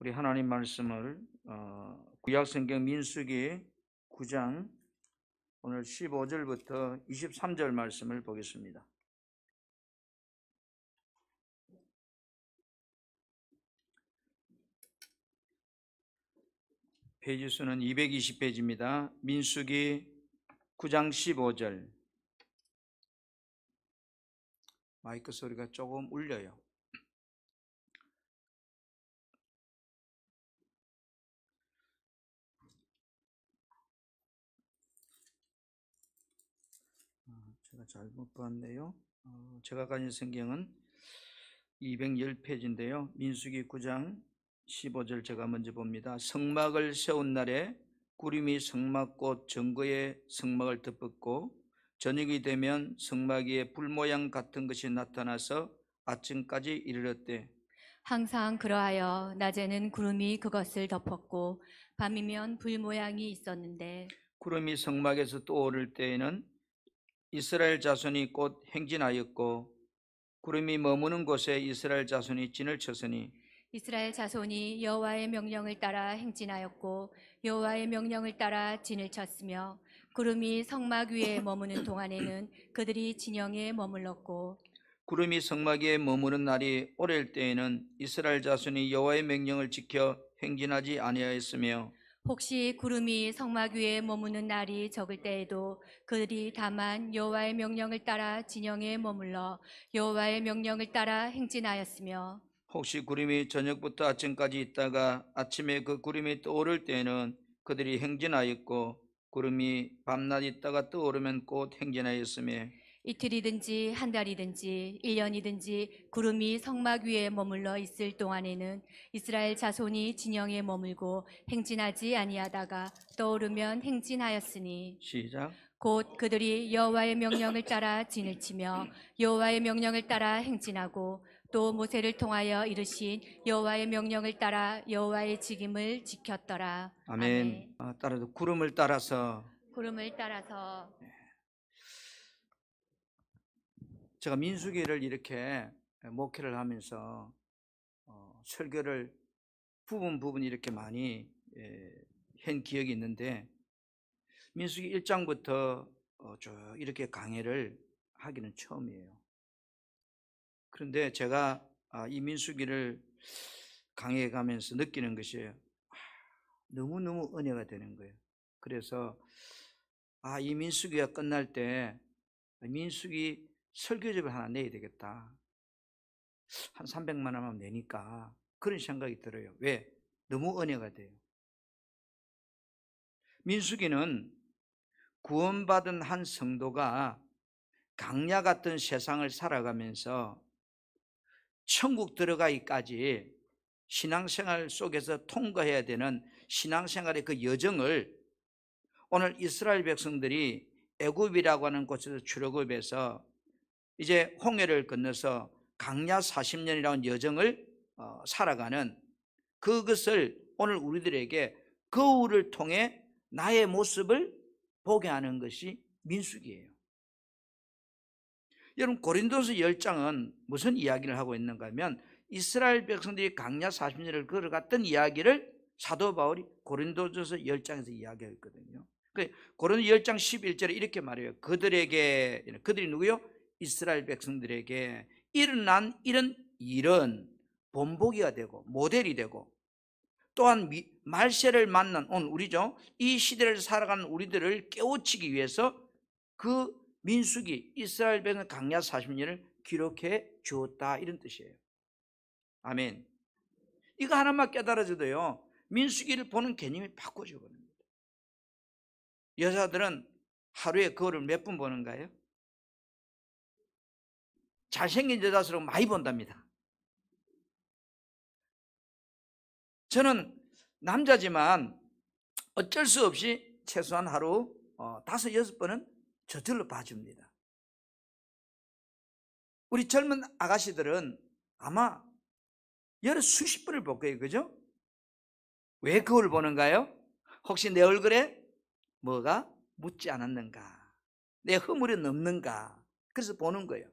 우리 하나님 말씀을 구약성경 민수기 9장 오늘 15절부터 23절 말씀을 보겠습니다. 페이지 수는 220페이지입니다. 민수기 9장 15절. 마이크 소리가 조금 울려요. 제가 잘못 봤네요. 제가 가진 성경은 210페이지인데요. 민수기 9장 15절 제가 먼저 봅니다. 성막을 세운 날에 구름이 성막꽃 정거의 성막을 덮었고 저녁이 되면 성막 위에 불 모양 같은 것이 나타나서 아침까지 이르렀대. 항상 그러하여 낮에는 구름이 그것을 덮었고 밤이면 불 모양이 있었는데 구름이 성막에서 떠오를 때에는 이스라엘 자손이 곧 행진하였고 구름이 머무는 곳에 이스라엘 자손이 진을 쳤으니 이스라엘 자손이 여호와의 명령을 따라 행진하였고 여호와의 명령을 따라 진을 쳤으며 구름이 성막 위에 머무는 동안에는 그들이 진영에 머물렀고 구름이 성막 위에 머무는 날이 오랠 때에는 이스라엘 자손이 여호와의 명령을 지켜 행진하지 아니하였으며 혹시 구름이 성막 위에 머무는 날이 적을 때에도 그들이 다만 여호와의 명령을 따라 진영에 머물러 여호와의 명령을 따라 행진하였으며 혹시 구름이 저녁부터 아침까지 있다가 아침에 그 구름이 떠오를 때에는 그들이 행진하였고 구름이 밤낮 있다가 떠오르면 곧 행진하였으며 이틀이든지 한 달이든지 1년이든지 구름이 성막 위에 머물러 있을 동안에는 이스라엘 자손이 진영에 머물고 행진하지 아니하다가 떠오르면 행진하였으니 시작. 곧 그들이 여호와의 명령을 따라 진을 치며 여호와의 명령을 따라 행진하고 또 모세를 통하여 이르신 여호와의 명령을 따라 여호와의 직임을 지켰더라. 아멘. 따라서 구름을 따라서. 구름을 따라서. 제가 민수기를 이렇게 목회를 하면서 설교를 부분 이렇게 많이 한 기억이 있는데 민수기 1장부터 쭉 이렇게 강해를 하기는 처음이에요. 그런데 제가 이 민수기를 강해 가면서 느끼는 것이 너무너무 은혜가 되는 거예요. 그래서 이 민수기가 끝날 때 민수기 설교집을 하나 내야 되겠다. 한 300만 원만 내니까 그런 생각이 들어요. 왜? 너무 은혜가 돼요. 민수기는 구원받은 한 성도가 강야 같은 세상을 살아가면서 천국 들어가기까지 신앙생활 속에서 통과해야 되는 신앙생활의 그 여정을 오늘 이스라엘 백성들이 애굽이라고 하는 곳에서 출애굽해서 이제 홍해를 건너서 강야 40년이라는 여정을 살아가는 그것을 오늘 우리들에게 거울을 통해 나의 모습을 보게 하는 것이 민수기예요. 여러분 고린도서 10장은 무슨 이야기를 하고 있는가 하면 이스라엘 백성들이 강야 40년을 걸어갔던 이야기를 사도 바울이 고린도서 10장에서 이야기하고 있거든요. 고린도 10장 11절에 이렇게 말해요. 그들이 누구요? 이스라엘 백성들에게 일어난 이런 일은 본보기가 되고 모델이 되고 또한 말세를 만난 오늘 우리죠. 이 시대를 살아가는 우리들을 깨우치기 위해서 그 민수기 이스라엘 백성 강야 40년을 기록해 주었다 이런 뜻이에요. 아멘. 이거 하나만 깨달아져도요 민수기를 보는 개념이 바꿔져 버립니다. 여자들은 하루에 거울을 몇 번 보는가요? 잘생긴 여자수록 많이 본답니다. 저는 남자지만 어쩔 수 없이 최소한 하루 5, 6번은 저절로 봐줍니다. 우리 젊은 아가씨들은 아마 여러 수십 번을 볼 거예요. 그죠? 왜 거울을 보는가요? 혹시 내 얼굴에 뭐가 묻지 않았는가? 내 허물이 없는가? 그래서 보는 거예요.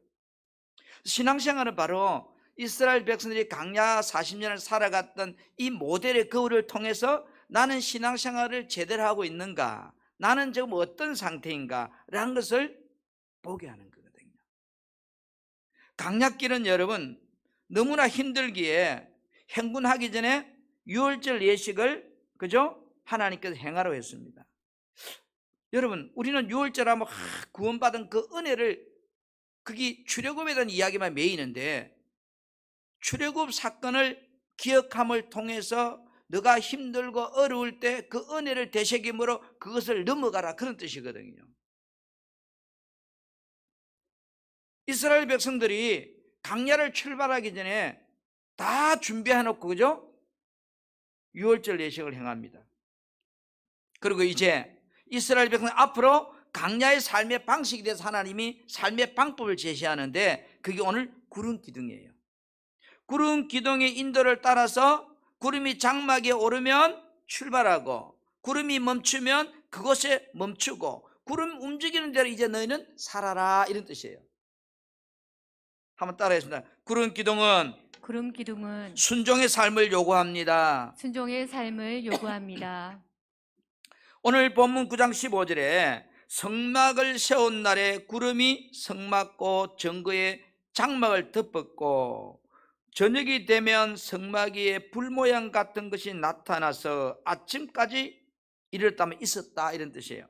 신앙생활은 바로 이스라엘 백성들이 광야 40년을 살아갔던 이 모델의 거울을 통해서 나는 신앙생활을 제대로 하고 있는가, 나는 지금 어떤 상태인가 라는 것을 보게 하는 거거든요. 강약길은 여러분 너무나 힘들기에 행군하기 전에 유월절 예식을 그죠? 하나님께서 행하라고 했습니다. 여러분 우리는 유월절하면 구원받은 그 은혜를, 그게 출애굽에 대한 이야기만 메이는데, 출애굽 사건을 기억함을 통해서 너가 힘들고 어려울 때 그 은혜를 되새김으로 그것을 넘어가라, 그런 뜻이거든요. 이스라엘 백성들이 광야를 출발하기 전에 다 준비해놓고 그죠? 유월절 예식을 행합니다. 그리고 이제 이스라엘 백성 앞으로 광야의 삶의 방식에 대해서 하나님이 삶의 방법을 제시하는데, 그게 오늘 구름 기둥이에요. 구름 기둥의 인도를 따라서 구름이 장막에 오르면 출발하고, 구름이 멈추면 그곳에 멈추고, 구름 움직이는 대로 이제 너희는 살아라, 이런 뜻이에요. 한번 따라하겠습니다. 구름 기둥은 순종의 삶을 요구합니다. 순종의 삶을 요구합니다. 오늘 본문 9장 15절에 성막을 세운 날에 구름이 성막고 정거에 장막을 덮었고, 저녁이 되면 성막 위에 불 모양 같은 것이 나타나서 아침까지 이랬다면 있었다, 이런 뜻이에요.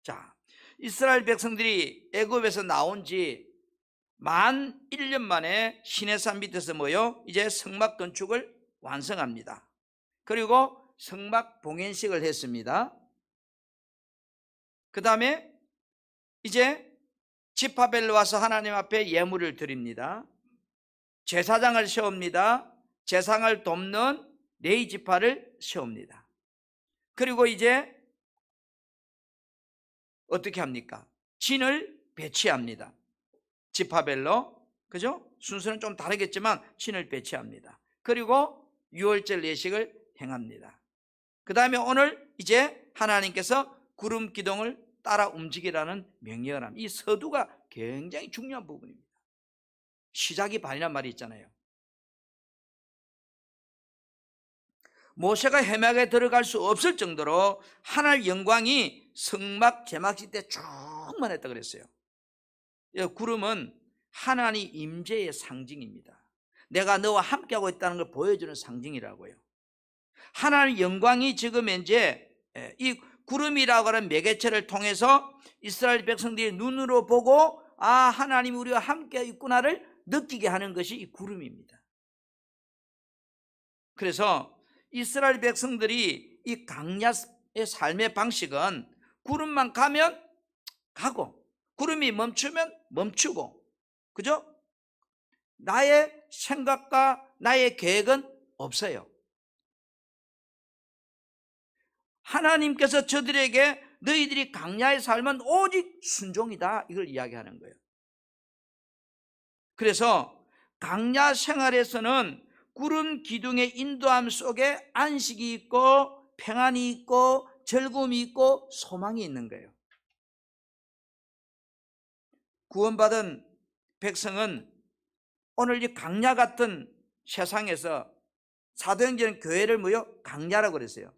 자, 이스라엘 백성들이 애굽에서 나온 지 만 1년 만에 시내산 밑에서 모여 이제 성막 건축을 완성합니다. 그리고 성막 봉헌식을 했습니다. 그 다음에 이제 지파벨로 와서 하나님 앞에 예물을 드립니다. 제사장을 세웁니다. 제상을 돕는 레위 지파를 세웁니다. 그리고 이제 어떻게 합니까? 진을 배치합니다. 지파별로, 그죠? 순서는 좀 다르겠지만 진을 배치합니다. 그리고 유월절 예식을 행합니다. 그 다음에 오늘 이제 하나님께서 구름 기둥을 따라 움직이라는 명령을 합니다. 이 서두가 굉장히 중요한 부분입니다. 시작이 반이란 말이 있잖아요. 모세가 해막에 들어갈 수 없을 정도로 하늘 영광이 성막 제막식 때 충만했다 그랬어요. 구름은 하나님 임재의 상징입니다. 내가 너와 함께하고 있다는 걸 보여주는 상징이라고요. 하나님 영광이 지금 이제 이 구름이라고 하는 매개체를 통해서 이스라엘 백성들이 눈으로 보고, 아, 하나님이 우리와 함께 있구나를 느끼게 하는 것이 이 구름입니다. 그래서 이스라엘 백성들이 이 광야의 삶의 방식은 구름만 가면 가고, 구름이 멈추면 멈추고, 그죠? 나의 생각과 나의 계획은 없어요. 하나님께서 저들에게 너희들이 광야의 삶은 오직 순종이다, 이걸 이야기하는 거예요. 그래서 광야 생활에서는 구름 기둥의 인도함 속에 안식이 있고 평안이 있고 즐거움이 있고 소망이 있는 거예요. 구원받은 백성은 오늘 이 광야 같은 세상에서 사도행전 교회를 모여 광야라고 그랬어요.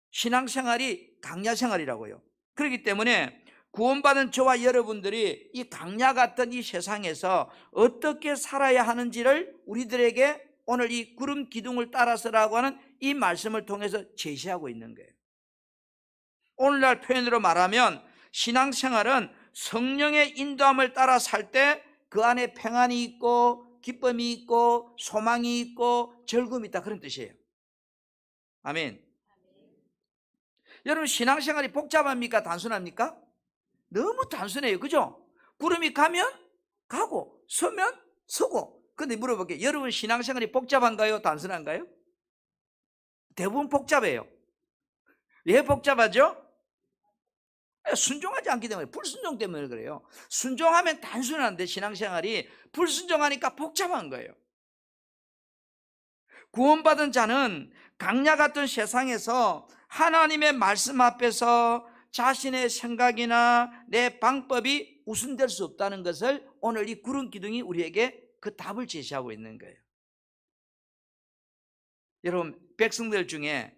신앙생활이 광야 생활이라고요. 그렇기 때문에 구원받은 저와 여러분들이 이 광야 같은 이 세상에서 어떻게 살아야 하는지를 우리들에게 오늘 이 구름 기둥을 따라서라고 하는 이 말씀을 통해서 제시하고 있는 거예요. 오늘날 표현으로 말하면 신앙생활은 성령의 인도함을 따라 살 때 그 안에 평안이 있고 기쁨이 있고 소망이 있고 즐거움이 있다, 그런 뜻이에요. 아멘. 여러분, 신앙생활이 복잡합니까? 단순합니까? 너무 단순해요. 그죠? 구름이 가면 가고 서면 서고. 근데 물어볼게요. 여러분 신앙생활이 복잡한가요? 단순한가요? 대부분 복잡해요. 왜 복잡하죠? 순종하지 않기 때문에, 불순종 때문에 그래요. 순종하면 단순한데 신앙생활이 불순종하니까 복잡한 거예요. 구원받은 자는 광야 같은 세상에서 하나님의 말씀 앞에서 자신의 생각이나 내 방법이 우선될 수 없다는 것을 오늘 이 구름 기둥이 우리에게 그 답을 제시하고 있는 거예요. 여러분, 백성들 중에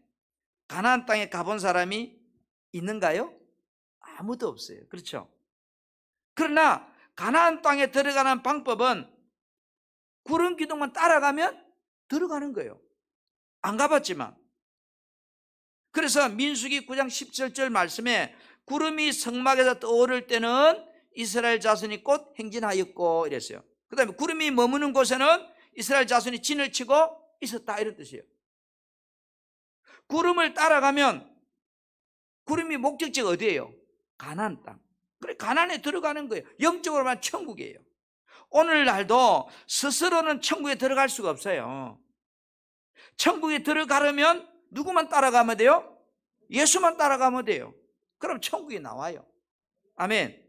가나안 땅에 가본 사람이 있는가요? 아무도 없어요. 그렇죠? 그러나 가나안 땅에 들어가는 방법은 구름 기둥만 따라가면 들어가는 거예요. 안 가봤지만. 그래서 민수기 9장 17절 말씀에 구름이 성막에서 떠오를 때는 이스라엘 자손이 곧 행진하였고 이랬어요. 그 다음에 구름이 머무는 곳에는 이스라엘 자손이 진을 치고 있었다, 이런 뜻이에요. 구름을 따라가면 구름이 목적지가 어디예요? 가나안 땅. 그래, 가나안에 들어가는 거예요. 영적으로 말하면 천국이에요. 오늘날도 스스로는 천국에 들어갈 수가 없어요. 천국에 들어가려면 누구만 따라가면 돼요? 예수만 따라가면 돼요. 그럼 천국이 나와요. 아멘.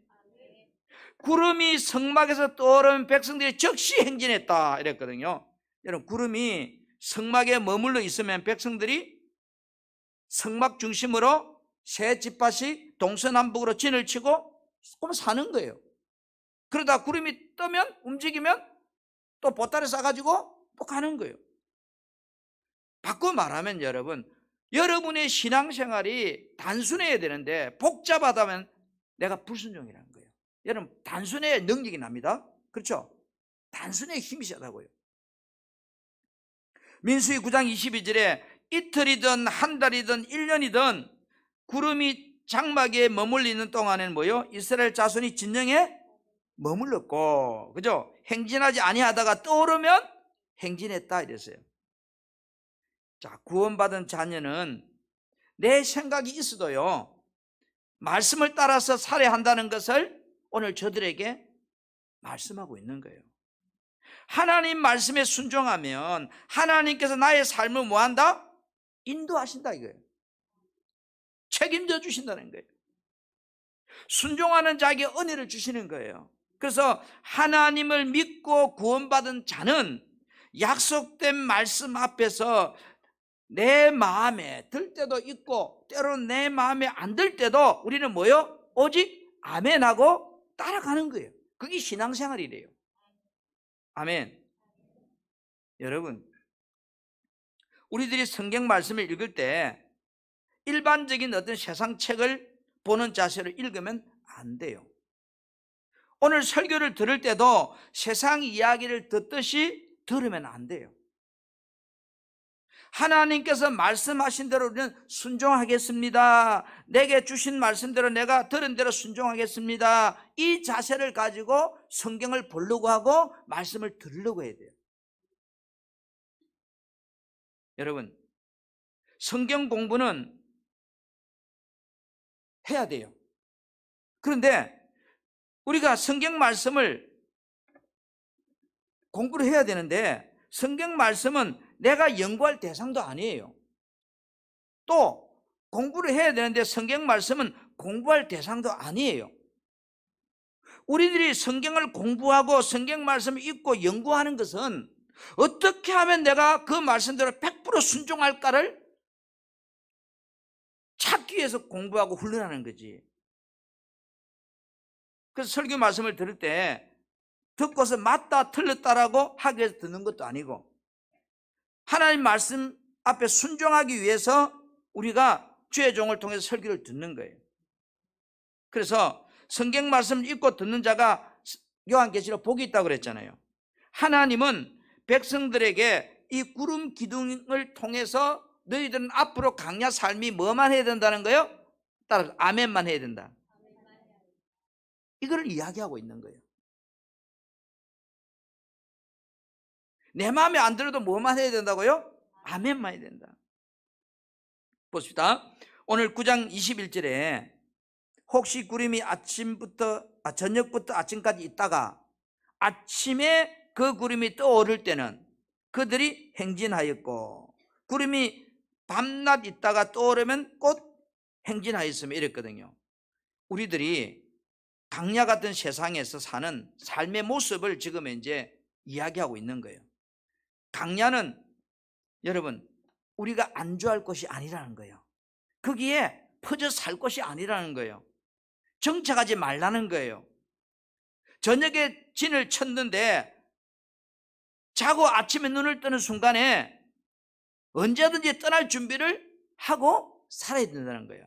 구름이 성막에서 떠오르는 백성들이 즉시 행진했다 이랬거든요. 여러분, 구름이 성막에 머물러 있으면 백성들이 성막 중심으로 세 집밭이 동서남북으로 진을 치고 그럼 사는 거예요. 그러다 구름이 뜨면, 움직이면 또 보따리 싸가지고 또 가는 거예요. 바꿔 말하면 여러분의 신앙생활이 단순해야 되는데 복잡하다면 내가 불순종이라는 거예요. 여러분, 단순해야 능력이 납니다. 그렇죠? 단순해야 힘이 세다고요. 민수기 9장 22절에 이틀이든 한 달이든 1년이든 구름이 장막에 머물리는 동안에는 뭐요? 이스라엘 자손이 진영에 머물렀고, 그죠? 행진하지 아니하다가 떠오르면 행진했다 이랬어요. 자, 구원받은 자녀는 내 생각이 있어도요, 말씀을 따라서 살아야 한다는 것을 오늘 저들에게 말씀하고 있는 거예요. 하나님 말씀에 순종하면 하나님께서 나의 삶을 뭐한다? 인도하신다 이거예요. 책임져 주신다는 거예요. 순종하는 자에게 은혜를 주시는 거예요. 그래서 하나님을 믿고 구원받은 자는 약속된 말씀 앞에서 내 마음에 들 때도 있고 때로는 내 마음에 안 들 때도 우리는 뭐요? 오직 아멘하고 따라가는 거예요. 그게 신앙생활이래요. 아멘. 여러분, 우리들이 성경 말씀을 읽을 때 일반적인 어떤 세상 책을 보는 자세로 읽으면 안 돼요. 오늘 설교를 들을 때도 세상 이야기를 듣듯이 들으면 안 돼요. 하나님께서 말씀하신 대로 우리는 순종하겠습니다. 내게 주신 말씀대로 내가 들은 대로 순종하겠습니다. 이 자세를 가지고 성경을 보려고 하고 말씀을 들으려고 해야 돼요. 여러분, 성경 공부는 해야 돼요. 그런데 우리가 성경 말씀을 공부를 해야 되는데 성경 말씀은 내가 연구할 대상도 아니에요. 또 공부를 해야 되는데 성경 말씀은 공부할 대상도 아니에요. 우리들이 성경을 공부하고 성경 말씀을 읽고 연구하는 것은 어떻게 하면 내가 그 말씀대로 100% 순종할까를 찾기 위해서 공부하고 훈련하는 거지. 그래서 설교 말씀을 들을 때 듣고서 맞다 틀렸다라고 하기 위해서 듣는 것도 아니고 하나님 말씀 앞에 순종하기 위해서 우리가 주의 종을 통해서 설교를 듣는 거예요. 그래서 성경 말씀을 읽고 듣는 자가 요한계시록 복이 있다고 그랬잖아요. 하나님은 백성들에게 이 구름 기둥을 통해서 너희들은 앞으로 강야 삶이 뭐만 해야 된다는 거예요? 따라서 아멘만 해야 된다. 이걸 이야기하고 있는 거예요. 내 마음에 안 들어도 뭐만 해야 된다고요? 아멘만 해야 된다. 보십시다. 오늘 9장 21절에 혹시 구름이 저녁부터 아침까지 있다가 아침에 그 구름이 떠오를 때는 그들이 행진하였고 구름이 밤낮 있다가 떠오르면 곧 행진하였으며 이랬거든요. 우리들이 강야 같은 세상에서 사는 삶의 모습을 지금 이제 이야기하고 있는 거예요. 강야는 여러분 우리가 안주할 것이 아니라는 거예요. 거기에 퍼져 살 것이 아니라는 거예요. 정착하지 말라는 거예요. 저녁에 진을 쳤는데 자고 아침에 눈을 뜨는 순간에 언제든지 떠날 준비를 하고 살아야 된다는 거예요.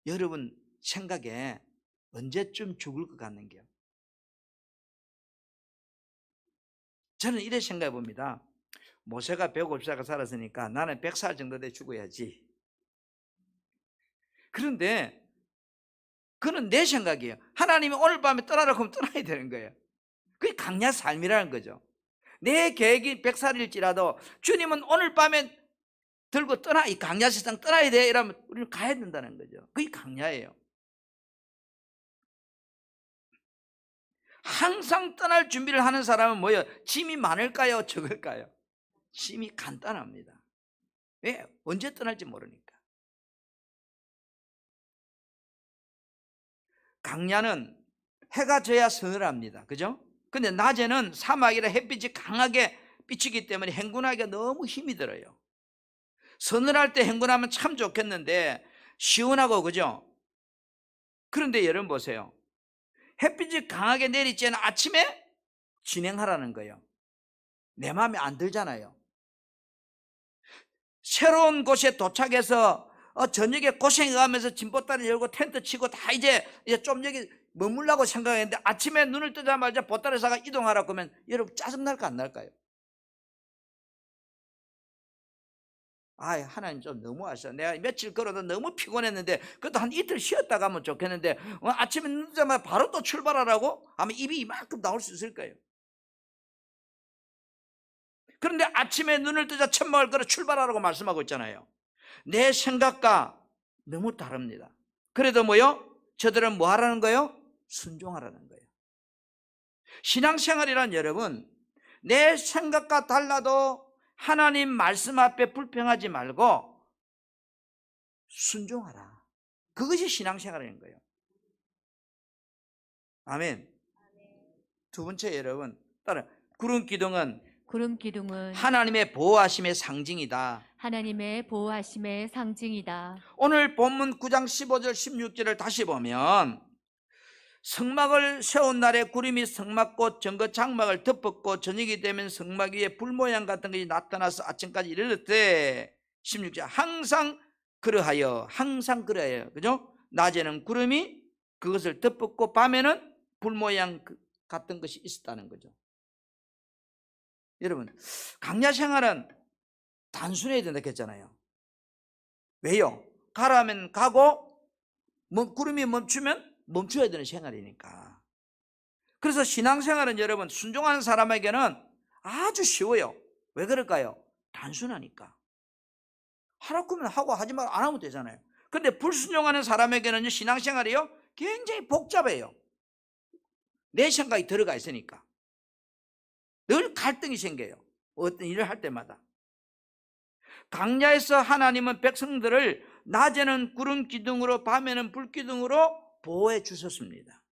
여러분 생각에 언제쯤 죽을 것 같는게요? 저는 이렇게 생각해 봅니다. 모세가 150살가 살았으니까 나는 100살 정도 돼 죽어야지. 그런데 그건 내 생각이에요. 하나님이 오늘 밤에 떠나라고 하면 떠나야 되는 거예요. 그게 강약 삶이라는 거죠. 내 계획이 100살일지라도 주님은 오늘 밤에 들고 떠나, 이 강야 세상 떠나야 돼 이러면 우리는 가야 된다는 거죠. 그게 강야예요. 항상 떠날 준비를 하는 사람은 뭐예요? 짐이 많을까요? 적을까요? 짐이 간단합니다. 왜? 언제 떠날지 모르니까. 강야는 해가 져야 서늘합니다. 그죠? 근데 낮에는 사막이라 햇빛이 강하게 비치기 때문에 행군하기가 너무 힘이 들어요. 서늘할 때 행군하면 참 좋겠는데 시원하고, 그죠? 그런데 여러분 보세요. 햇빛이 강하게 내리쬐는 아침에 진행하라는 거예요. 내 마음에 안 들잖아요. 새로운 곳에 도착해서 저녁에 고생해가면서 짐보따리 열고 텐트 치고 다 이제 좀 여기 머물라고 생각했는데 아침에 눈을 뜨자마자 보따리 사가 이동하라고 하면 여러분 짜증날까 안 날까요? 아, 하나님 좀 너무하셔. 내가 며칠 걸어도 너무 피곤했는데 그래도 한 이틀 쉬었다 가면 좋겠는데 아침에 눈 뜨자마자 바로 또 출발하라고 하면 입이 이만큼 나올 수 있을 거예요. 그런데 아침에 눈을 뜨자 천막을 걸어 출발하라고 말씀하고 있잖아요. 내 생각과 너무 다릅니다. 그래도 뭐요? 저들은 뭐 하라는 거예요? 순종하라는 거예요. 신앙생활이란 여러분, 내 생각과 달라도 하나님 말씀 앞에 불평하지 말고 순종하라. 그것이 신앙생활인 거예요. 아멘. 두 번째 여러분, 따라 구름 기둥은 하나님의 보호하심의 상징이다. 하나님의 보호하심의 상징이다. 오늘 본문 9장 15절 16절을 다시 보면 성막을 세운 날에 구름이 성막꽃 전거 장막을 덮었고 저녁이 되면 성막 위에 불 모양 같은 것이 나타나서 아침까지 이르렀대. 16절 항상 그러하여 그죠? 낮에는 구름이 그것을 덮었고 밤에는 불 모양 같은 것이 있었다는 거죠. 여러분 강야 생활은 단순해야 된다 했잖아요. 왜요? 가라면 가고 구름이 멈추면 멈춰야 되는 생활이니까. 그래서 신앙생활은 여러분 순종하는 사람에게는 아주 쉬워요. 왜 그럴까요? 단순하니까. 하라고 하면 하고 하지 말고 안 하면 되잖아요. 그런데 불순종하는 사람에게는 신앙생활이요 굉장히 복잡해요. 내 생각이 들어가 있으니까 늘 갈등이 생겨요. 어떤 일을 할 때마다. 강야에서 하나님은 백성들을 낮에는 구름 기둥으로 밤에는 불 기둥으로 보호해 주셨습니다.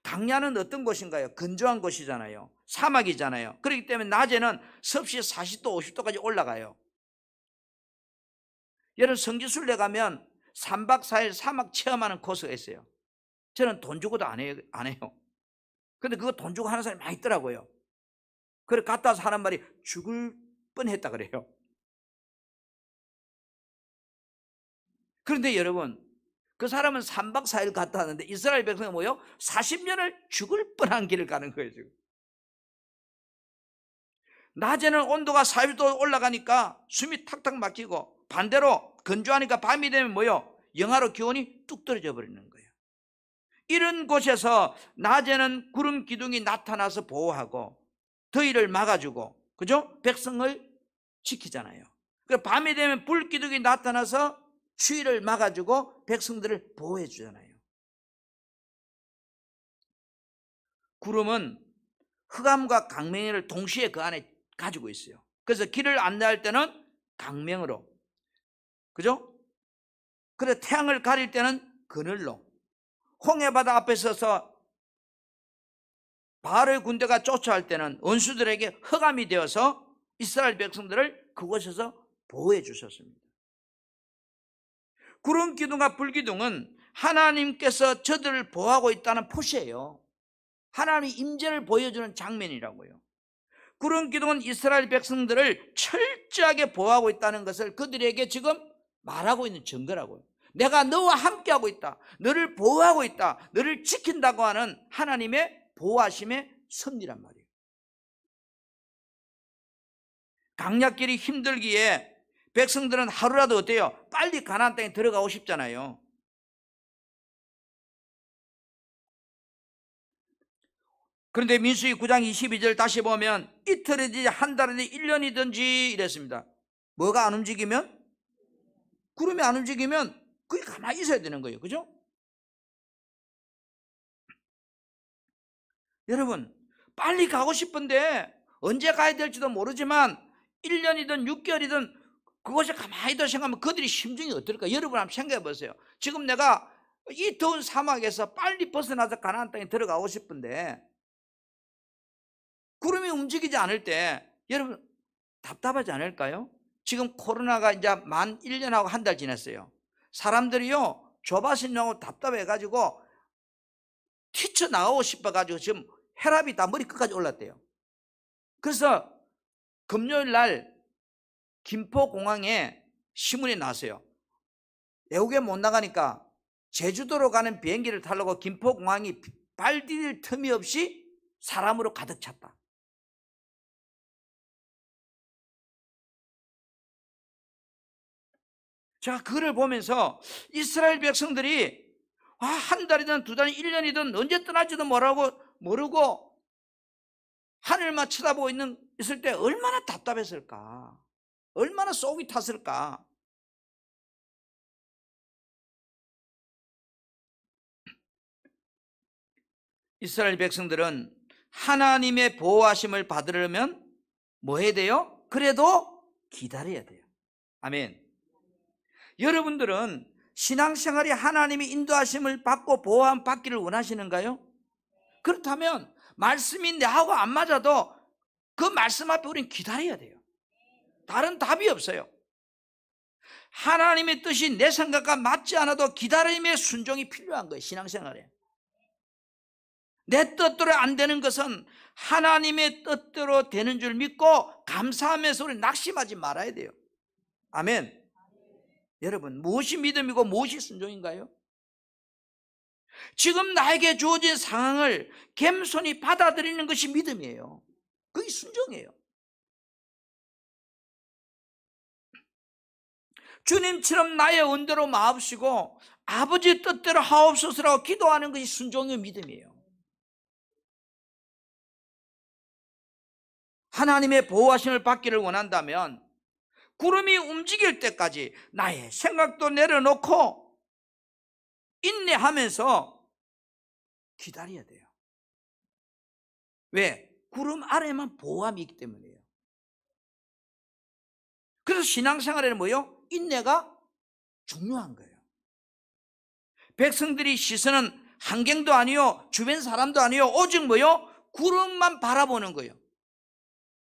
강야는 어떤 곳인가요? 건조한 곳이잖아요. 사막이잖아요. 그렇기 때문에 낮에는 섭씨 40도 50도까지 올라가요. 여러분 성지순례 가면 3박 4일 사막 체험하는 코스가 있어요. 저는 돈 주고도 안 해요. 근데 그거 돈 주고 하는 사람이 많이 있더라고요. 그래 갔다 와서 하는 말이 죽을 뻔했다 그래요. 그런데 여러분 그 사람은 3박 4일 갔다 왔는데 이스라엘 백성이 뭐예요? 40년을 죽을 뻔한 길을 가는 거예요. 지금 낮에는 온도가 40도 올라가니까 숨이 탁탁 막히고 반대로 건조하니까 밤이 되면 뭐예요? 영하로 기온이 뚝 떨어져 버리는 거예요. 이런 곳에서 낮에는 구름 기둥이 나타나서 보호하고 더위를 막아주고, 그죠? 백성을 지키잖아요. 밤이 되면 불 기둥이 나타나서 추위를 막아주고 백성들을 보호해 주잖아요. 구름은 흑암과 광명을 동시에 그 안에 가지고 있어요. 그래서 길을 안내할 때는 광명으로, 그죠? 그래서 태양을 가릴 때는 그늘로, 홍해바다 앞에 서서 바알의 군대가 쫓아올 때는 원수들에게 흑암이 되어서 이스라엘 백성들을 그곳에서 보호해 주셨습니다. 구름 기둥과 불 기둥은 하나님께서 저들을 보호하고 있다는 표시예요. 하나님의 임재를 보여주는 장면이라고요. 구름 기둥은 이스라엘 백성들을 철저하게 보호하고 있다는 것을 그들에게 지금 말하고 있는 증거라고요. 내가 너와 함께하고 있다, 너를 보호하고 있다, 너를 지킨다고 하는 하나님의 보호하심의 섭리란 말이에요. 강약길이 힘들기에 백성들은 하루라도 어때요? 빨리 가나안 땅에 들어가고 싶잖아요. 그런데 민수기 9장 22절 다시 보면 이틀이든지 한 달이든지 1년이든지 이랬습니다. 뭐가 안 움직이면? 구름이 안 움직이면 거기 가만히 있어야 되는 거예요. 그죠? 여러분, 빨리 가고 싶은데 언제 가야 될지도 모르지만 1년이든 6개월이든 그것을 가만히 더 생각하면 그들이 심정이 어떨까? 여러분 한번 생각해 보세요. 지금 내가 이 더운 사막에서 빨리 벗어나서 가나안 땅에 들어가고 싶은데 구름이 움직이지 않을 때 여러분 답답하지 않을까요? 지금 코로나가 이제 만 1년하고 한 달 지났어요. 사람들이요 조바심나고 답답해가지고 튀쳐나가고 싶어가지고 지금 혈압이 다 머리 끝까지 올랐대요. 그래서 금요일 날 김포공항에 신문이 나왔어요. 외국에 못 나가니까 제주도로 가는 비행기를 타려고 김포공항이 발 디딜 틈이 없이 사람으로 가득 찼다. 제가 그걸 보면서 이스라엘 백성들이 한 달이든 두 달이든 1년이든 언제 떠날지도 모르고 하늘만 쳐다보고 있을 때 얼마나 답답했을까, 얼마나 속이 탔을까. 이스라엘 백성들은 하나님의 보호하심을 받으려면 뭐 해야 돼요? 그래도 기다려야 돼요. 아멘. 여러분들은 신앙생활이 하나님의 인도하심을 받고 보호함 받기를 원하시는가요? 그렇다면 말씀이 나하고 안 맞아도 그 말씀 앞에 우리는 기다려야 돼요. 다른 답이 없어요. 하나님의 뜻이 내 생각과 맞지 않아도 기다림의 순종이 필요한 거예요. 신앙생활에 내 뜻대로 안 되는 것은 하나님의 뜻대로 되는 줄 믿고 감사하면서 우리 낙심하지 말아야 돼요. 아멘. 여러분, 무엇이 믿음이고 무엇이 순종인가요? 지금 나에게 주어진 상황을 겸손히 받아들이는 것이 믿음이에요. 그게 순종이에요. 주님처럼 나의 은혜로 마옵시고 아버지 뜻대로 하옵소서라고 기도하는 것이 순종의 믿음이에요. 하나님의 보호하심을 받기를 원한다면 구름이 움직일 때까지 나의 생각도 내려놓고 인내하면서 기다려야 돼요. 왜? 구름 아래만 보호함이 있기 때문이에요. 그래서 신앙생활에는 뭐요? 인내가 중요한 거예요. 백성들이 시선은 환경도 아니요 주변 사람도 아니요 오직 뭐요? 구름만 바라보는 거예요.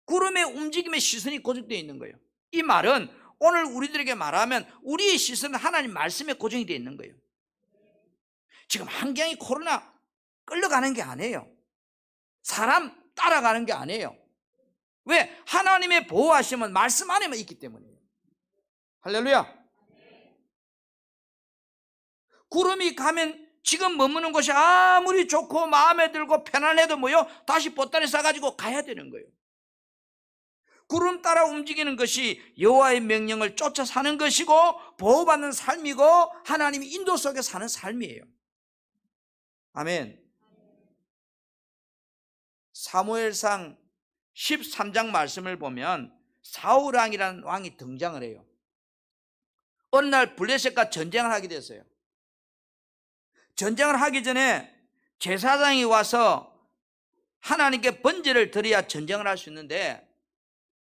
구름의 움직임에 시선이 고정되어 있는 거예요. 이 말은 오늘 우리들에게 말하면 우리의 시선은 하나님 말씀에 고정이 되어 있는 거예요. 지금 환경이 코로나 끌려가는 게 아니에요. 사람 따라가는 게 아니에요. 왜? 하나님의 보호하심은 말씀 안에만 있기 때문이에요. 할렐루야. 구름이 가면 지금 머무는 곳이 아무리 좋고 마음에 들고 편안해도 뭐요? 다시 보따리 싸가지고 가야 되는 거예요. 구름 따라 움직이는 것이 여호와의 명령을 쫓아 사는 것이고 보호받는 삶이고 하나님의 인도 속에 사는 삶이에요. 아멘. 사무엘상 13장 말씀을 보면 사울왕이라는 왕이 등장을 해요. 어느 날 블레셋과 전쟁을 하게 됐어요. 전쟁을 하기 전에 제사장이 와서 하나님께 번제를 드려야 전쟁을 할 수 있는데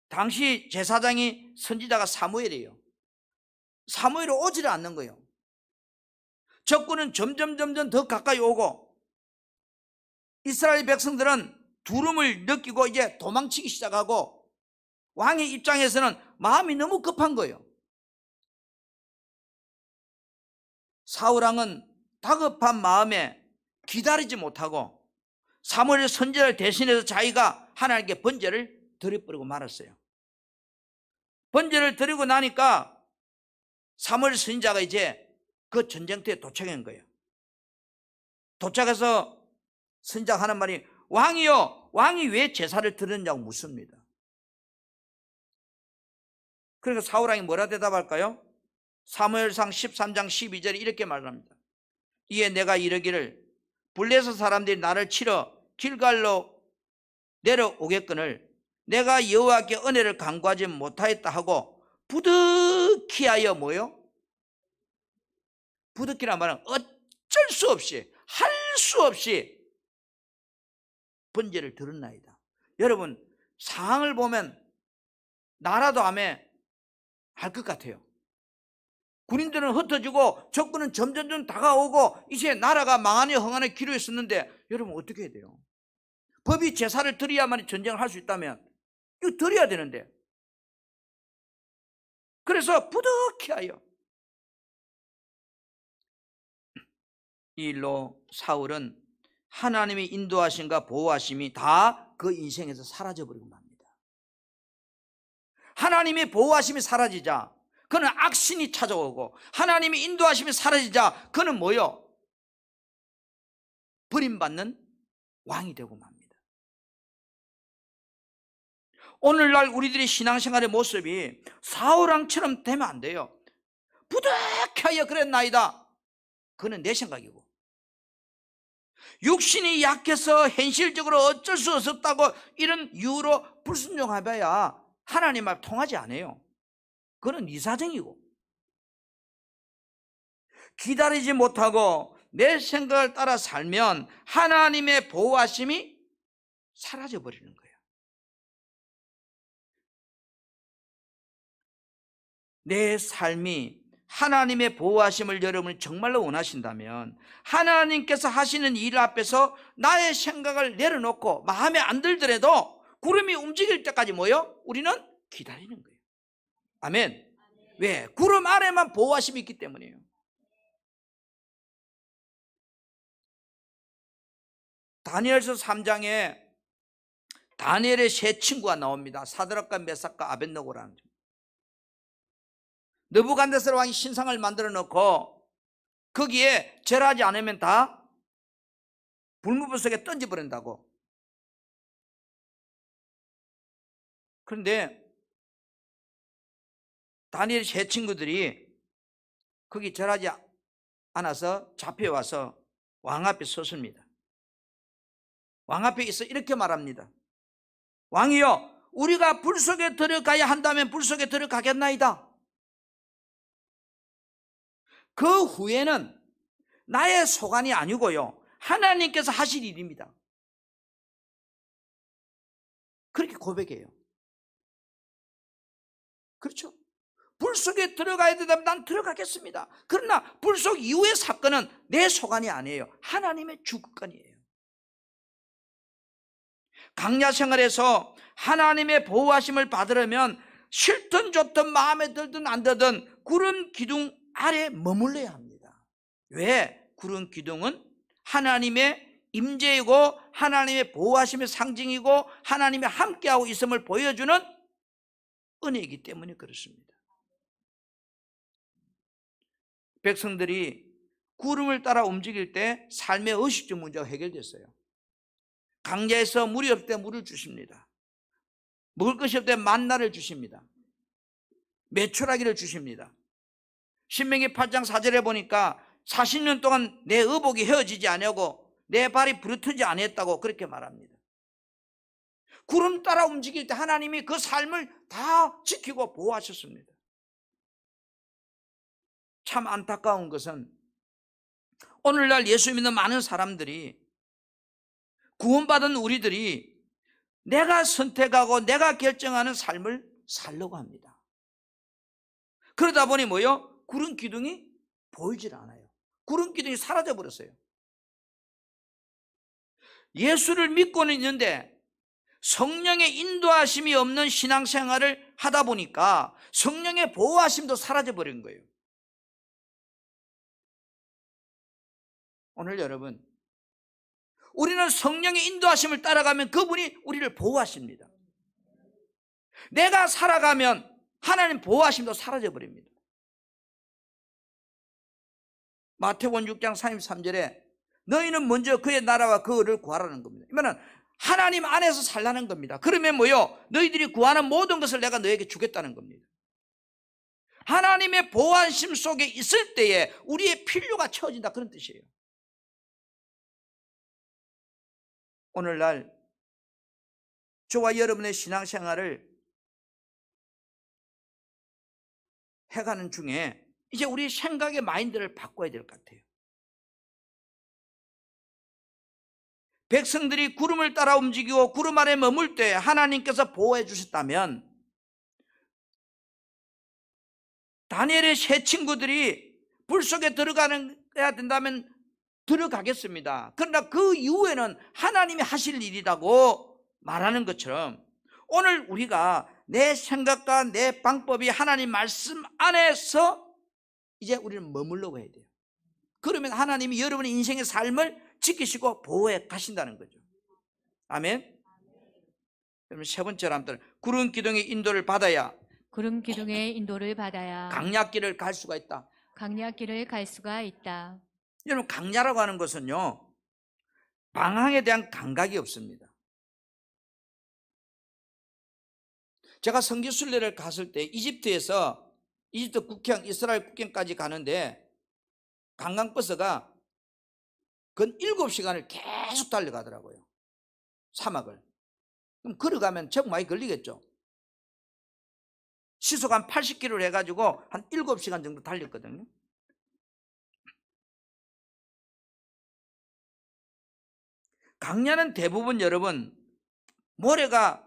당시 제사장이 선지자가 사무엘이에요. 사무엘이 오지를 않는 거예요. 적군은 점점 더 가까이 오고 이스라엘 백성들은 두려움을 느끼고 이제 도망치기 시작하고 왕의 입장에서는 마음이 너무 급한 거예요. 사울왕은 다급한 마음에 기다리지 못하고 사무엘 선지자를 대신해서 자기가 하나님께 번제를 드려버리고 말았어요. 번제를 드리고 나니까 사무엘 선지자가 이제 그 전쟁터에 도착한 거예요. 도착해서 선지자가 하는 말이 왕이요, 왕이 왜 제사를 드렸냐고 묻습니다. 그러니까 사울왕이 뭐라 대답할까요? 사무엘상 13장 12절에 이렇게 말합니다. 이에 내가 이르기를 블레셋 사람들이 나를 치러 길갈로 내려오겠거늘 내가 여호와께 은혜를 간구하지 못하였다 하고 부득이하여 뭐요? 부득이란 말은 어쩔 수 없이, 할 수 없이 번제를 드렸나이다. 여러분, 상황을 보면 나라도 아멘 할 것 같아요. 군인들은 흩어지고 적군은 점점 다가오고 이제 나라가 망하니 흥하니 기로에 있었는데 여러분 어떻게 해야 돼요? 법이 제사를 드려야만 전쟁을 할 수 있다면 이거 드려야 되는데, 그래서 부득이하여 이 일로 사울은 하나님의 인도하심과 보호하심이 다 그 인생에서 사라져버리고 맙니다. 하나님의 보호하심이 사라지자 그는 악신이 찾아오고, 하나님의 인도하심이 사라지자 그는 뭐요? 버림받는 왕이 되고 맙니다. 오늘날 우리들의 신앙생활의 모습이 사울왕처럼 되면 안 돼요. 부득하여 그랬나이다. 그는 내 생각이고, 육신이 약해서 현실적으로 어쩔 수 없었다고 이런 이유로 불순종해봐야 하나님 말 통하지 않아요. 그건 네 사정이고, 기다리지 못하고 내 생각을 따라 살면 하나님의 보호하심이 사라져버리는 거예요. 내 삶이 하나님의 보호하심을 여러분이 정말로 원하신다면 하나님께서 하시는 일 앞에서 나의 생각을 내려놓고 마음에 안 들더라도 구름이 움직일 때까지 뭐요? 우리는 기다리는 거예요. 아멘. 왜? 구름 아래만 보호하심이 있기 때문이에요. 다니엘서 3장에 다니엘의 세 친구가 나옵니다. 사드락과 메삭과 아벳느고라는. 느부갓네살 왕이 신상을 만들어 놓고 거기에 절하지 않으면 다 불무불 속에 던져버린다고. 그런데 다니엘 세 친구들이 거기 절하지 않아서 잡혀와서 왕 앞에 섰습니다. 왕 앞에 있어 이렇게 말합니다. 왕이여, 우리가 불 속에 들어가야 한다면 불 속에 들어가겠나이다. 그 후에는 나의 소관이 아니고요, 하나님께서 하실 일입니다. 그렇게 고백해요. 그렇죠? 불 속에 들어가야 된다면 난 들어가겠습니다. 그러나 불 속 이후의 사건은 내 소관이 아니에요. 하나님의 주권이에요. 강야 생활에서 하나님의 보호하심을 받으려면 싫든 좋든 마음에 들든 안 들든 구름 기둥 아래 머물러야 합니다. 왜? 구름 기둥은 하나님의 임재이고 하나님의 보호하심의 상징이고 하나님이 함께하고 있음을 보여주는 은혜이기 때문에 그렇습니다. 백성들이 구름을 따라 움직일 때 삶의 의식주 문제가 해결됐어요. 강야에서 물이 없을 때 물을 주십니다. 먹을 것이 없을 때 만나를 주십니다. 메추라기를 주십니다. 신명기 8장 4절에 보니까 40년 동안 내 의복이 헤어지지 아니하고 내 발이 부르트지 아니했다고 그렇게 말합니다. 구름 따라 움직일 때 하나님이 그 삶을 다 지키고 보호하셨습니다. 참 안타까운 것은 오늘날 예수 믿는 많은 사람들이, 구원받은 우리들이 내가 선택하고 내가 결정하는 삶을 살려고 합니다. 그러다 보니 뭐요? 구름 기둥이 보이질 않아요. 구름 기둥이 사라져 버렸어요. 예수를 믿고는 있는데 성령의 인도하심이 없는 신앙생활을 하다 보니까 성령의 보호하심도 사라져 버린 거예요. 오늘 여러분, 우리는 성령의 인도하심을 따라가면 그분이 우리를 보호하십니다. 내가 살아가면 하나님 보호하심도 사라져버립니다. 마태복음 6장 33절에 너희는 먼저 그의 나라와 그 의를 구하라는 겁니다. 그러면 하나님 안에서 살라는 겁니다. 그러면 뭐요? 너희들이 구하는 모든 것을 내가 너에게 주겠다는 겁니다. 하나님의 보호하심 속에 있을 때에 우리의 필요가 채워진다, 그런 뜻이에요. 오늘날 저와 여러분의 신앙생활을 해가는 중에 이제 우리 생각의 마인드를 바꿔야 될 것 같아요. 백성들이 구름을 따라 움직이고 구름 아래 머물 때 하나님께서 보호해 주셨다면 다니엘의 세 친구들이 불 속에 들어가야 된다면 들어가겠습니다. 그러나 그 이후에는 하나님이 하실 일이라고 말하는 것처럼 오늘 우리가 내 생각과 내 방법이 하나님 말씀 안에서 이제 우리는 머물러고 해야 돼요. 그러면 하나님이 여러분의 인생의 삶을 지키시고 보호해 가신다는 거죠. 아멘. 그러면 세 번째로 한번 구름 기둥의 인도를 받아야 구름 기둥의 인도를 받아야 강약길을 갈 수가 있다. 강약길을 갈 수가 있다. 여러분, 강야라고 하는 것은요, 방향에 대한 감각이 없습니다. 제가 선교순례를 갔을 때 이집트에서 이집트 국경, 이스라엘 국경까지 가는데 관광버스가 근 7시간을 계속 달려가더라고요. 사막을. 그럼 걸어가면 정 많이 걸리겠죠. 시속 한 80km를 해가지고 한 7시간 정도 달렸거든요. 강야는 대부분 여러분 모래가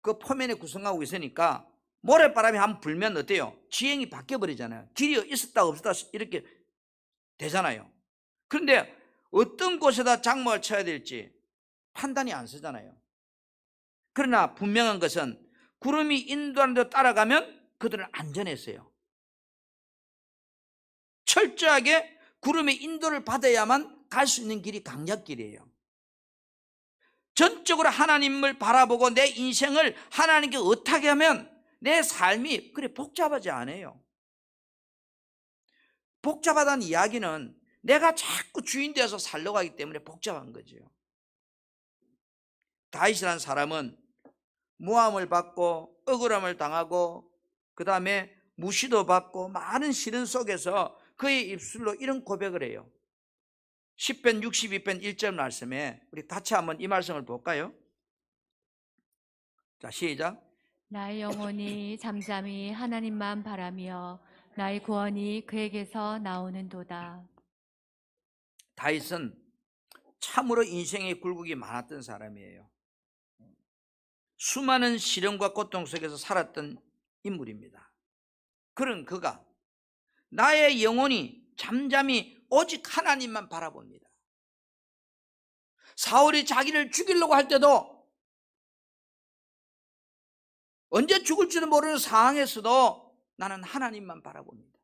그 포면에 구성하고 있으니까 모래바람이 한번 불면 어때요? 지형이 바뀌어버리잖아요. 길이 있었다 없었다 이렇게 되잖아요. 그런데 어떤 곳에다 장막을 쳐야 될지 판단이 안 서잖아요. 그러나 분명한 것은 구름이 인도하는 데 따라가면 그들은 안전했어요. 철저하게 구름의 인도를 받아야만 갈 수 있는 길이 강약길이에요. 전적으로 하나님을 바라보고 내 인생을 하나님께 의탁하게 하면 내 삶이 그래 복잡하지 않아요. 복잡하다는 이야기는 내가 자꾸 주인 되어서 살려고 하기 때문에 복잡한 거죠. 다윗이라는 사람은 모함을 받고 억울함을 당하고 그 다음에 무시도 받고 많은 시련 속에서 그의 입술로 이런 고백을 해요. 10편 62편 1절 말씀에 우리 같이 한번 이 말씀을 볼까요? 자, 시작. 나의 영혼이 잠잠히 하나님만 바라며 나의 구원이 그에게서 나오는도다. 다윗은 참으로 인생의 굴곡이 많았던 사람이에요. 수많은 시련과 고통 속에서 살았던 인물입니다. 그런 그가 나의 영혼이 잠잠히 오직 하나님만 바라봅니다. 사울이 자기를 죽이려고 할 때도 언제 죽을지도 모르는 상황에서도 나는 하나님만 바라봅니다.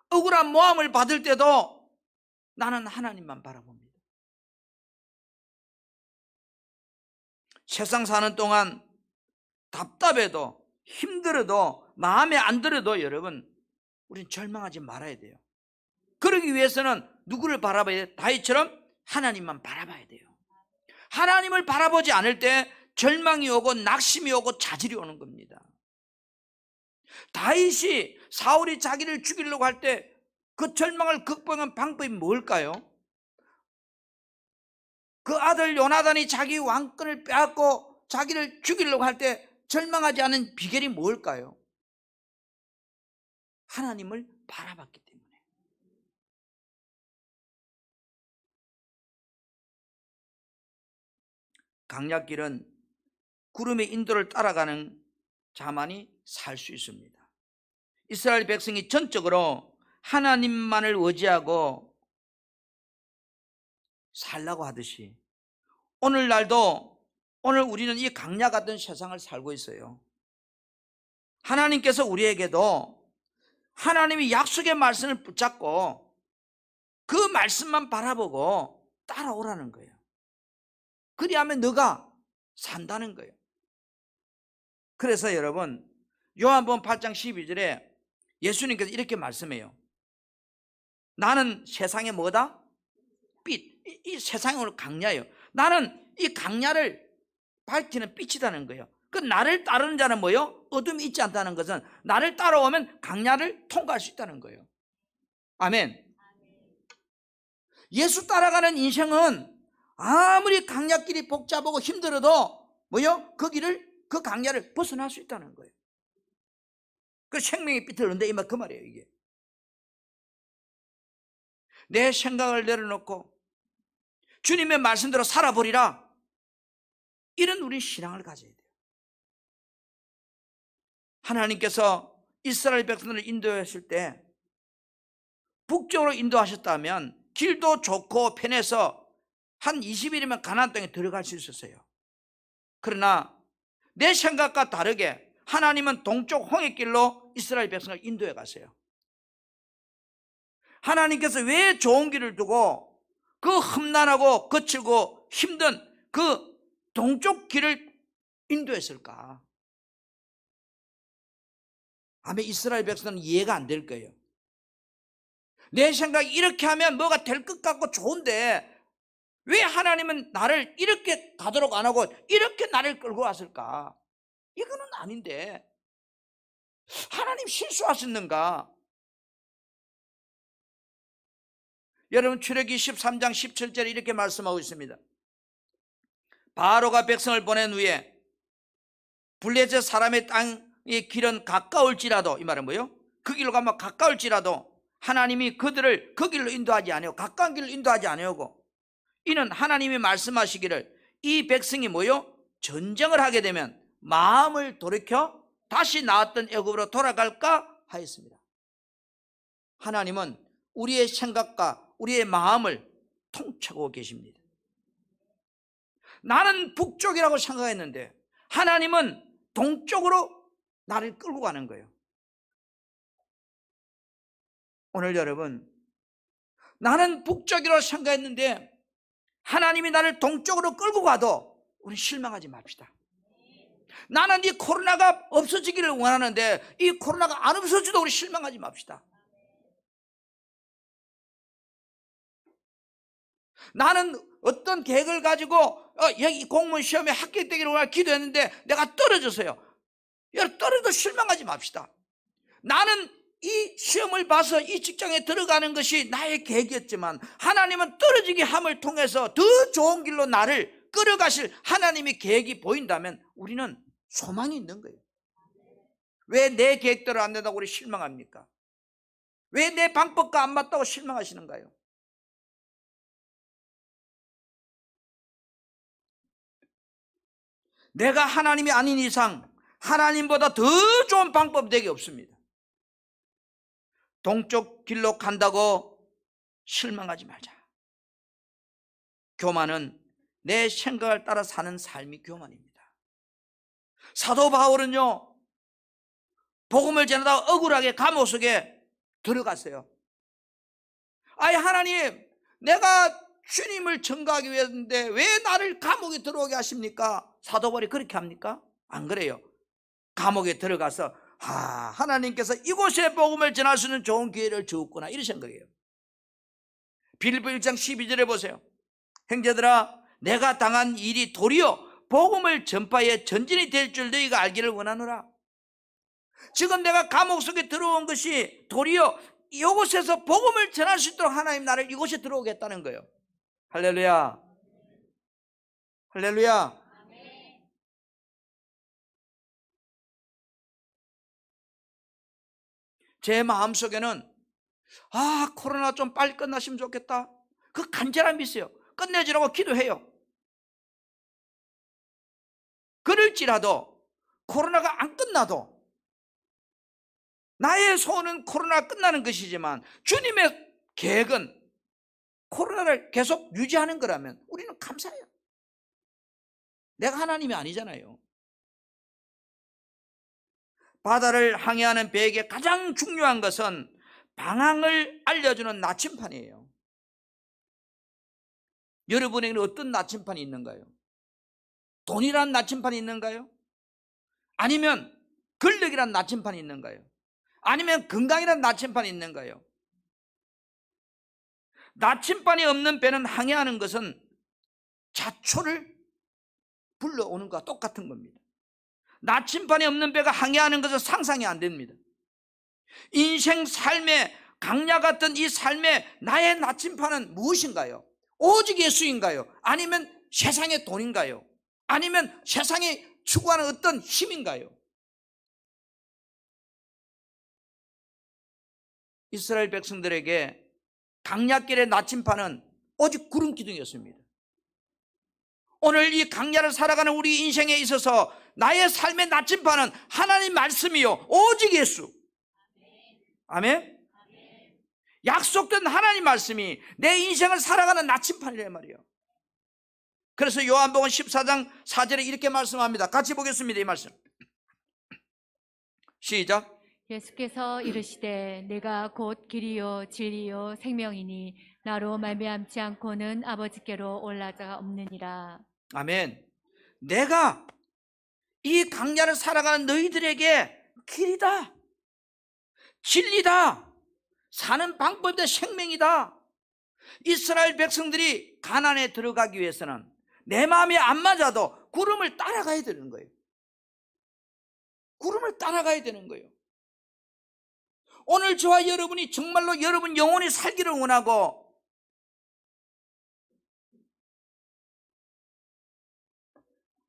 억울한 모함을 받을 때도 나는 하나님만 바라봅니다. 세상 사는 동안 답답해도 힘들어도 마음에 안 들어도 여러분 우리는 절망하지 말아야 돼요. 그러기 위해서는 누구를 바라봐야 돼요? 다윗처럼 하나님만 바라봐야 돼요. 하나님을 바라보지 않을 때 절망이 오고 낙심이 오고 자질이 오는 겁니다. 다윗이 사울이 자기를 죽이려고 할 때 그 절망을 극복한 방법이 뭘까요? 그 아들 요나단이 자기 왕권을 빼앗고 자기를 죽이려고 할 때 절망하지 않은 비결이 뭘까요? 하나님을 바라봤기 때문에. 강약길은 구름의 인도를 따라가는 자만이 살 수 있습니다. 이스라엘 백성이 전적으로 하나님만을 의지하고 살라고 하듯이 오늘날도 오늘 우리는 이 강야 같은 세상을 살고 있어요. 하나님께서 우리에게도 하나님이 약속의 말씀을 붙잡고 그 말씀만 바라보고 따라오라는 거예요. 그리하면 너가 산다는 거예요. 그래서 여러분, 요한복음 8장 12절에 예수님께서 이렇게 말씀해요. 나는 세상의 뭐다? 빛. 이 세상의 강야예요. 나는 이 강야를 밝히는 빛이라는 거예요. 그 나를 따르는 자는 뭐요? 어둠이 있지 않다는 것은 나를 따라오면 강야를 통과할 수 있다는 거예요. 아멘. 예수 따라가는 인생은 아무리 강야길이 복잡하고 힘들어도 뭐요? 그 길을, 그 강야를 벗어날 수 있다는 거예요. 그 생명의 빛을 얻는다, 그 말이에요. 이게 내 생각을 내려놓고 주님의 말씀대로 살아버리라, 이런 우리 신앙을 가져야 돼요. 하나님께서 이스라엘 백성들을 인도하실 때 북쪽으로 인도하셨다면 길도 좋고 편해서 한 20일이면 가나안 땅에 들어갈 수 있었어요. 그러나 내 생각과 다르게 하나님은 동쪽 홍해길로 이스라엘 백성을 인도해 갔어요. 하나님께서 왜 좋은 길을 두고 그 험난하고 거칠고 힘든 그 동쪽 길을 인도했을까? 아마 이스라엘 백성은 이해가 안 될 거예요. 내 생각이 이렇게 하면 뭐가 될 것 같고 좋은데 왜 하나님은 나를 이렇게 가도록 안 하고 이렇게 나를 끌고 왔을까? 이거는 아닌데 하나님 실수하셨는가? 여러분, 출애기 13장 17절에 이렇게 말씀하고 있습니다. 바로가 백성을 보낸 후에 블레셋 사람의 땅의 길은 가까울지라도, 이 말은 뭐예요? 그 길로 가면 가까울지라도 하나님이 그들을 그 길로 인도하지 아니하고 가까운 길로 인도하지 아니하고, 이는 하나님이 말씀하시기를 이 백성이 뭐요? 전쟁을 하게 되면 마음을 돌이켜 다시 나왔던 애굽으로 돌아갈까 하였습니다. 하나님은 우리의 생각과 우리의 마음을 통째고 계십니다. 나는 북쪽이라고 생각했는데 하나님은 동쪽으로 나를 끌고 가는 거예요. 오늘 여러분, 나는 북쪽이라고 생각했는데 하나님이 나를 동쪽으로 끌고 가도 우리 실망하지 맙시다. 나는 이 코로나가 없어지기를 원하는데 이 코로나가 안 없어져도 우리 실망하지 맙시다. 나는 어떤 계획을 가지고 여기 공무원 시험에 합격되기를 원하고 기도했는데 내가 떨어졌어요. 여러분, 떨어져도 실망하지 맙시다. 나는 이 시험을 봐서 이 직장에 들어가는 것이 나의 계획이었지만 하나님은 떨어지게 함을 통해서 더 좋은 길로 나를 끌어가실 하나님의 계획이 보인다면 우리는 소망이 있는 거예요. 왜 내 계획대로 안 된다고 우리 실망합니까? 왜 내 방법과 안 맞다고 실망하시는가요? 내가 하나님이 아닌 이상 하나님보다 더 좋은 방법 내게 없습니다. 동쪽 길로 간다고 실망하지 말자. 교만은 내 생각을 따라 사는 삶이 교만입니다. 사도 바울은요, 복음을 전하다가 억울하게 감옥 속에 들어갔어요. 아니 하나님, 내가 주님을 전가하기 위해서인데 왜 나를 감옥에 들어오게 하십니까? 사도 바울이 그렇게 합니까? 안 그래요. 감옥에 들어가서 하나님께서 이곳에 복음을 전할 수 있는 좋은 기회를 주었구나, 이런 생각이에요. 빌립보 1장 12절에 보세요. 형제들아, 내가 당한 일이 도리어 복음을 전파에 전진이 될 줄 너희가 알기를 원하노라. 지금 내가 감옥 속에 들어온 것이 도리어 이곳에서 복음을 전할 수 있도록 하나님 나를 이곳에 들어오겠다는 거예요. 할렐루야, 할렐루야. 제 마음속에는 코로나 좀 빨리 끝났으면 좋겠다, 그 간절함이 있어요. 끝내주라고 기도해요. 그럴지라도 코로나가 안 끝나도 나의 소원은 코로나가 끝나는 것이지만 주님의 계획은 코로나를 계속 유지하는 거라면 우리는 감사해요. 내가 하나님이 아니잖아요. 바다를 항해하는 배에게 가장 중요한 것은 방향을 알려주는 나침판이에요. 여러분에게는 어떤 나침판이 있는가요? 돈이란 나침판이 있는가요? 아니면 권력이란 나침판이 있는가요? 아니면 건강이란 나침판이 있는가요? 나침판이 없는 배는 항해하는 것은 자초를 불러오는 것과 똑같은 겁니다. 나침판이 없는 배가 항해하는 것은 상상이 안 됩니다. 인생 삶의 강야 같은 이 삶의 나의 나침판은 무엇인가요? 오직 예수인가요? 아니면 세상의 돈인가요? 아니면 세상이 추구하는 어떤 힘인가요? 이스라엘 백성들에게 강야길의 나침판은 오직 구름 기둥이었습니다. 오늘 이 강야를 살아가는 우리 인생에 있어서 나의 삶의 나침판은 하나님 말씀이요 오직 예수. 아멘. 약속된 하나님 말씀이 내 인생을 살아가는 나침판이란 말이에요. 그래서 요한복음 14장 4절에 이렇게 말씀합니다. 같이 보겠습니다. 이 말씀 시작. 예수께서 이르시되 내가 곧 길이요 진리요 생명이니 나로 말미암지 않고는 아버지께로 올라갈 자가 없느니라. 아멘. 내가 이 강야를 살아가는 너희들에게 길이다, 진리다, 사는 방법이다, 생명이다. 이스라엘 백성들이 가나안에 들어가기 위해서는 내 마음이 안 맞아도 구름을 따라가야 되는 거예요. 구름을 따라가야 되는 거예요. 오늘 저와 여러분이 정말로 여러분 영혼이 살기를 원하고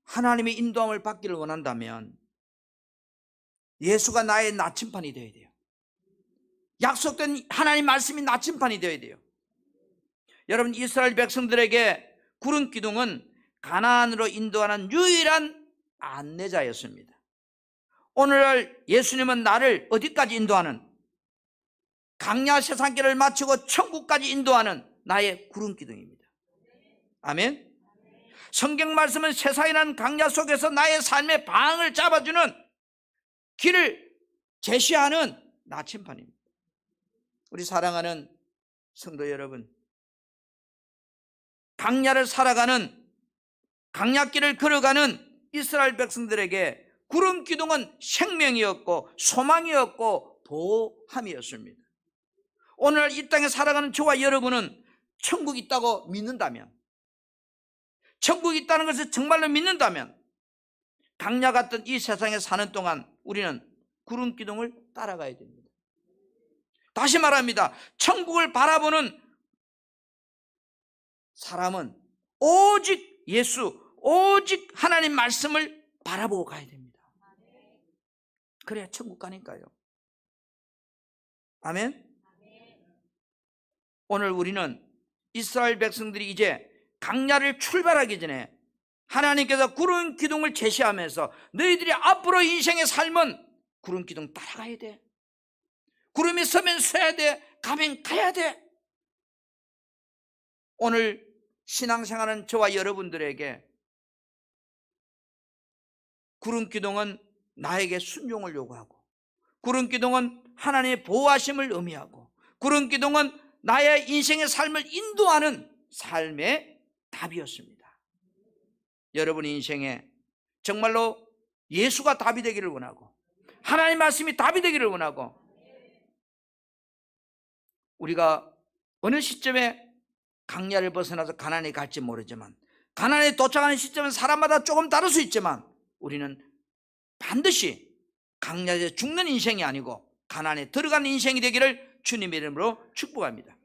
하나님의 인도함을 받기를 원한다면 예수가 나의 나침판이 되어야 돼요. 약속된 하나님 말씀이 나침판이 되어야 돼요. 여러분, 이스라엘 백성들에게 구름 기둥은 가나안으로 인도하는 유일한 안내자였습니다. 오늘날 예수님은 나를 어디까지 인도하는, 강야 세상길을 마치고 천국까지 인도하는 나의 구름 기둥입니다. 아멘. 성경 말씀은 세상이라는 강야 속에서 나의 삶의 방을 잡아주는, 길을 제시하는 나침판입니다. 우리 사랑하는 성도 여러분, 강야를 살아가는, 강야길을 걸어가는 이스라엘 백성들에게 구름 기둥은 생명이었고 소망이었고 보호함이었습니다. 오늘 이 땅에 살아가는 저와 여러분은 천국이 있다고 믿는다면, 천국이 있다는 것을 정말로 믿는다면 강야 같은 이 세상에 사는 동안 우리는 구름 기둥을 따라가야 됩니다. 다시 말합니다. 천국을 바라보는 사람은 오직 예수, 오직 하나님 말씀을 바라보고 가야 됩니다. 그래야 천국 가니까요. 아멘. 오늘 우리는 이스라엘 백성들이 이제 강야를 출발하기 전에 하나님께서 구름 기둥을 제시하면서 너희들이 앞으로 인생의 삶은 구름 기둥 따라가야 돼. 구름이 서면 서야 돼. 가면 가야 돼. 오늘 신앙생활하는 저와 여러분들에게 구름 기둥은 나에게 순종을 요구하고, 구름 기둥은 하나님의 보호하심을 의미하고, 구름 기둥은 나의 인생의 삶을 인도하는 삶의 답이었습니다. 여러분의 인생에 정말로 예수가 답이 되기를 원하고 하나님 말씀이 답이 되기를 원하고, 우리가 어느 시점에 강야를 벗어나서 가나안에 갈지 모르지만, 가나안에 도착하는 시점은 사람마다 조금 다를 수 있지만 우리는 반드시 강야에 죽는 인생이 아니고 가나안에 들어가는 인생이 되기를 주님의 이름으로 축복합니다.